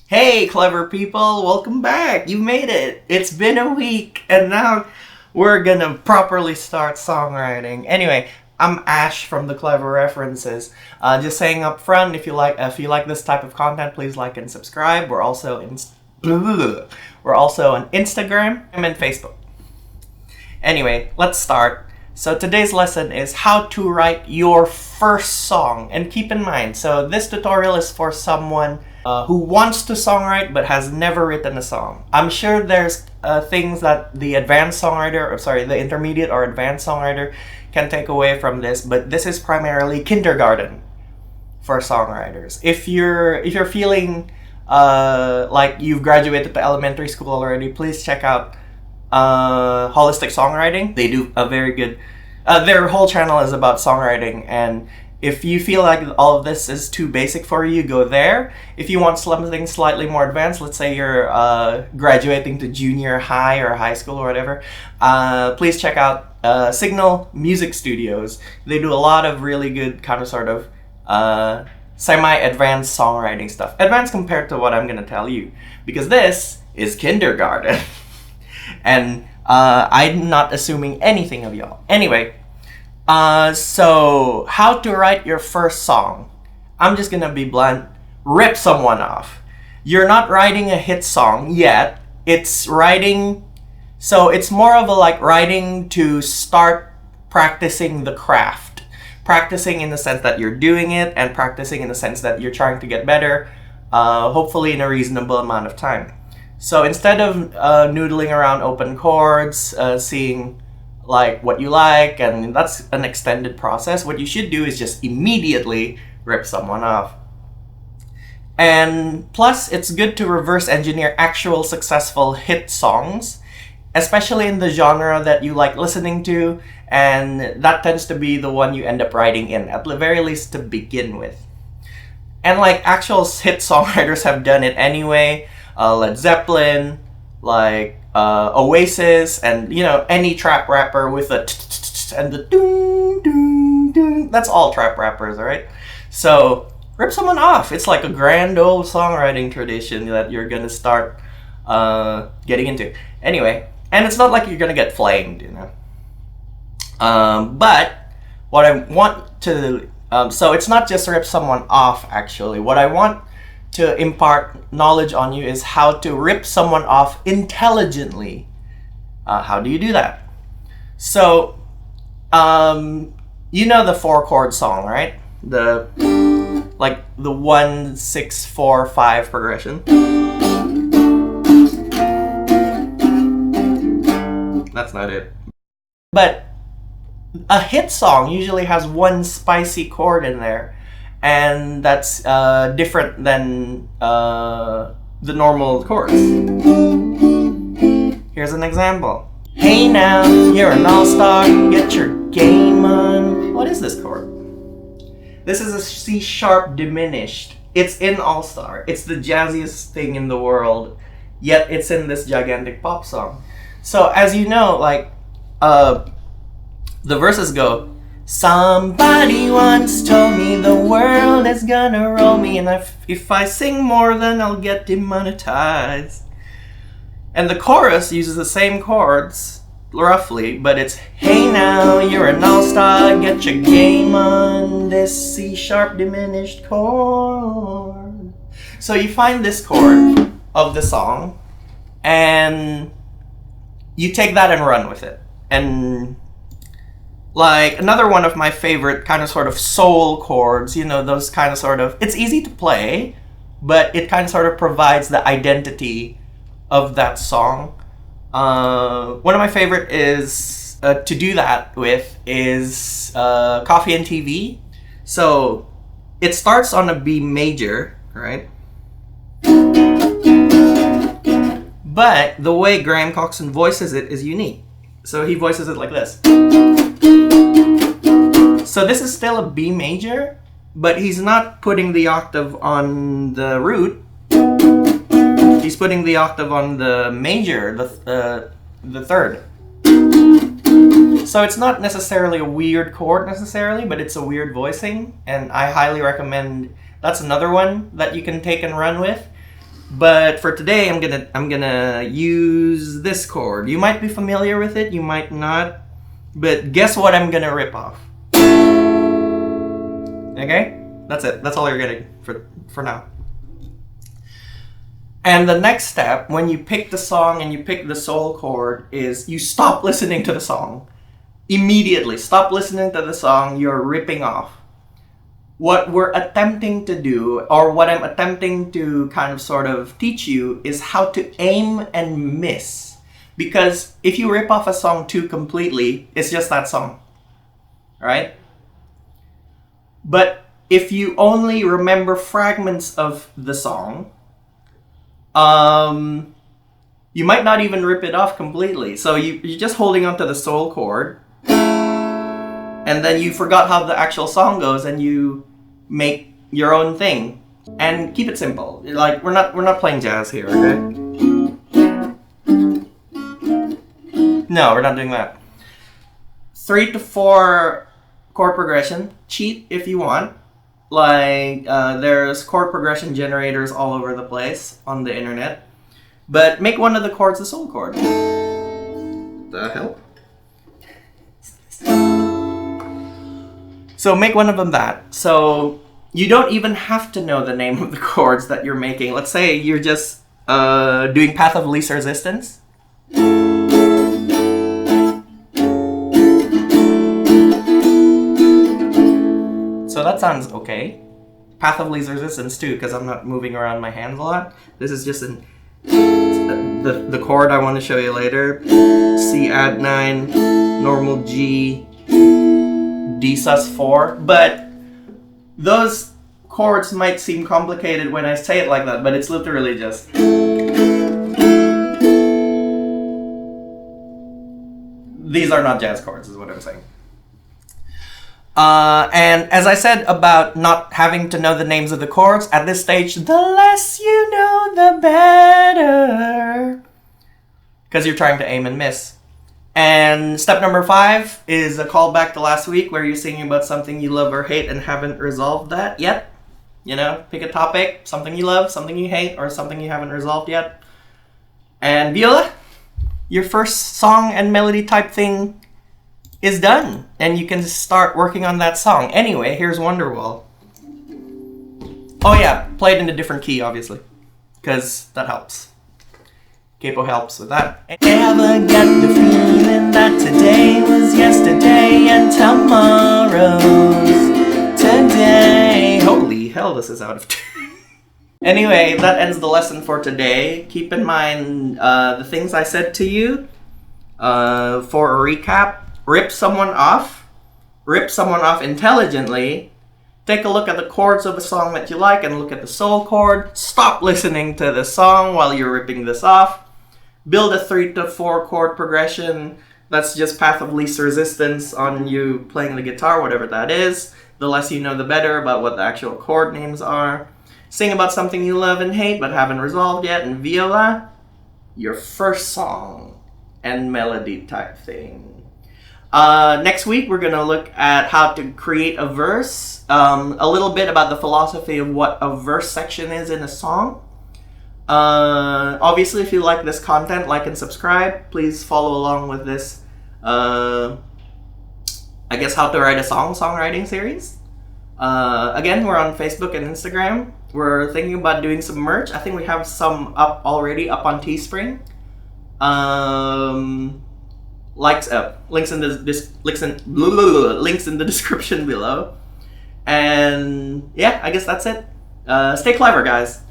Hey, clever people, welcome back. You made it. It's been a week, and now we're gonna properly start songwriting. Anyway, I'm Ash from the Clever References. Just saying up front, if you like this type of content, please like and subscribe. We're also on Instagram and Facebook. Anyway, let's start. So today's lesson is how to write your first song. And keep in mind, so this tutorial is for someone who wants to songwrite but has never written a song. I'm sure there's things that the the intermediate or advanced songwriter can take away from this, but this is primarily kindergarten for songwriters. If you're feeling like you've graduated to elementary school already, please check out Holistic Songwriting. They do a very good their whole channel is about songwriting, and if you feel like all of this is too basic for you, go there. If you want something slightly more advanced, let's say you're graduating to junior high or high school or whatever, please check out Signal Music Studios. They do a lot of really good semi-advanced songwriting stuff. Advanced compared to what I'm going to tell you, because this is kindergarten. And I'm not assuming anything of y'all. Anyway, so how to write your first song. I'm just gonna be blunt. Rip someone off. You're not writing a hit song yet. It's writing, so it's more of a writing to start practicing the craft. Practicing in the sense that you're doing it, and practicing in the sense that you're trying to get better, hopefully in a reasonable amount of time. So instead of noodling around open chords, seeing what you like, and that's an extended process, what you should do is just immediately rip someone off. And plus, it's good to reverse engineer actual successful hit songs, especially in the genre that you like listening to, and that tends to be the one you end up writing in, at the very least to begin with. And actual hit songwriters have done it anyway. Led Zeppelin, Oasis, and any trap rapper with the and the doom doom doom. That's all trap rappers, alright? So rip someone off. It's like a grand old songwriting tradition that you're gonna start getting into. Anyway, and it's not like you're gonna get flamed, But what I want to so it's not just rip someone off. Actually, what I want to impart knowledge on you is how to rip someone off intelligently. How do you do that? So, the 4-chord song, right? The 1, 6, 4, 5 progression. That's not it. But a hit song usually has one spicy chord in there, and that's different than the normal chords. Here's an example. Hey now, you're an all-star, get your game on. What is this chord? This is a C sharp diminished. It's in All-Star. It's the jazziest thing in the world, yet it's in this gigantic pop song. So as you know, the verses go, somebody once told me the world is gonna roll me, and if I sing more then I'll get demonetized. And the chorus uses the same chords, roughly, but it's, hey now, you're an all-star, get your game on this C sharp diminished chord. So you find this chord of the song, and you take that and run with it. And another one of my favorite soul chords, those it's easy to play, but it provides the identity of that song. One of my favorite is to do that with is Coffee and TV. So it starts on a B major, right? But the way Graham Coxon voices it is unique. So he voices it like this. So this is still a B major, but he's not putting the octave on the root. He's putting the octave on the major, the third. So it's not necessarily a weird chord necessarily, but it's a weird voicing, and I highly recommend. That's another one that you can take and run with. But for today, I'm gonna use this chord. You might be familiar with it, you might not. But guess what I'm gonna rip off? Okay? That's it. That's all you're getting for now. And the next step, when you pick the song and you pick the soul chord, is you stop listening to the song. Immediately, stop listening to the song you're ripping off. What we're attempting to do, or what I'm attempting to kind of sort of teach you, is how to aim and miss. Because if you rip off a song too completely, it's just that song. Right? But if you only remember fragments of the song, you might not even rip it off completely. So you're just holding onto the soul chord, and then you forgot how the actual song goes, and you make your own thing. And keep it simple. Like we're not playing jazz here, okay? No, we're not doing that. 3 to 4 chord progression. Cheat if you want. Like there's chord progression generators all over the place on the internet. But make one of the chords a soul chord. The hell? So make one of them that. So you don't even have to know the name of the chords that you're making. Let's say you're just doing path of least resistance. So that sounds okay. Path of least resistance too, because I'm not moving around my hands a lot. This is just the chord I want to show you later. C add 9, normal G, D sus4. But those chords might seem complicated when I say it like that, but it's literally just. These are not jazz chords, is what I'm saying. And as I said about not having to know the names of the chords, at this stage, the less you know, the better. Because you're trying to aim and miss. And step number 5 is a callback to last week, where you're singing about something you love or hate and haven't resolved that yet. You know, pick a topic, something you love, something you hate, or something you haven't resolved yet. And viola, your first song and melody type thing is done, and you can start working on that song. Anyway, here's Wonderwall. Oh yeah, play it in a different key, obviously, because that helps. Capo helps with that. Ever get the feeling that today was yesterday and tomorrow's today? Holy hell, this is out of tune. Anyway, that ends the lesson for today. Keep in mind the things I said to you. For a recap, rip someone off intelligently. Take a look at the chords of a song that you like and look at the soul chord. Stop listening to the song while you're ripping this off. Build a 3 to 4 chord progression. That's just path of least resistance on you playing the guitar, whatever that is. The less you know, the better about what the actual chord names are. Sing about something you love and hate but haven't resolved yet. And viola, your first song and melody type thing. Next week, we're going to look at how to create a verse, a little bit about the philosophy of what a verse section is in a song. Obviously, if you like this content, like and subscribe. Please follow along with this, I guess, how to write a songwriting series. Again, we're on Facebook and Instagram. We're thinking about doing some merch. I think we have some up already, up on Teespring. Links in the description below. And yeah, I guess that's it. Stay clever, guys.